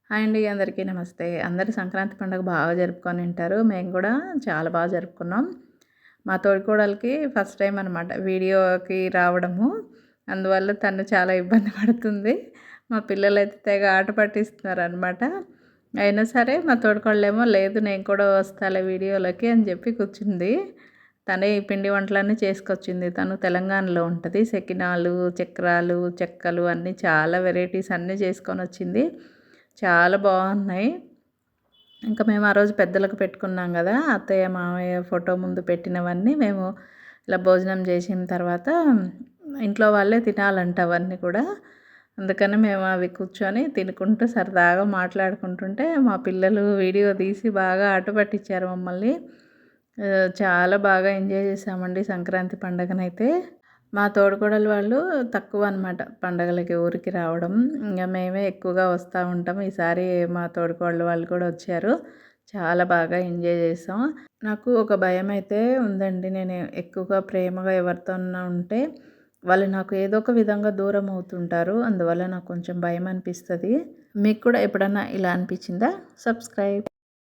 Hi అండి, అందరికీ నమస్తే. అందరూ సంక్రాంతి పండుగ బాగా జరుపుకొని ఉంటారు. మేము కూడా చాలా బాగా జరుపుకున్నాం. మా తోడికోడలికి ఫస్ట్ టైం అనమాట వీడియోకి రావడము. అందువల్ల తను చాలా ఇబ్బంది పడుతుంది. మా పిల్లలైతే తెగ ఆట పట్టిస్తున్నారనమాట. అయినా సరే మా తోడికోడలేమో లేదు నేను కూడా వస్తాలే వీడియోలకి అని చెప్పి కూర్చుంది. తనే ఈ పిండి వంటలన్నీ చేసుకొచ్చింది. తను తెలంగాణలో ఉంటుంది. సెకినాలు, చక్రాలు, చెక్కలు అన్నీ చాలా వెరైటీస్ అన్నీ చేసుకొని వచ్చింది. చాలా బాగున్నాయి. ఇంకా మేము ఆ రోజు పెద్దలకు పెట్టుకున్నాం కదా, అత్తయ్య మామయ్య ఫోటో ముందు పెట్టినవన్నీ మేము ఇలా భోజనం చేసిన తర్వాత ఇంట్లో వాళ్ళే తినాలంట అవన్నీ కూడా. అందుకని మేము అవి కూర్చొని తినుకుంటూ సరదాగా మాట్లాడుకుంటుంటే మా పిల్లలు వీడియో తీసి బాగా ఆట పట్టించారు మమ్మల్ని. చాలా బాగా ఎంజాయ్ చేసామండి సంక్రాంతి పండగనైతే. మా తోడికోడలు వాళ్ళు తక్కువ అనమాట పండగలకి ఊరికి రావడం. ఇంక మేమే ఎక్కువగా వస్తూ ఉంటాం. ఈసారి మా తోడికోడలు వాళ్ళు కూడా వచ్చారు. చాలా బాగా ఎంజాయ్ చేసాం. నాకు ఒక భయమైతే ఉందండి. నేను ఎక్కువగా ప్రేమగా ఎవరితోన్నా ఉంటే వాళ్ళు నాకు ఏదో ఒక విధంగా దూరం అవుతుంటారు. అందువల్ల నాకు కొంచెం భయం అనిపిస్తుంది. మీకు కూడా ఎప్పుడన్నా ఇలా అనిపించిందా? సబ్స్క్రైబ్.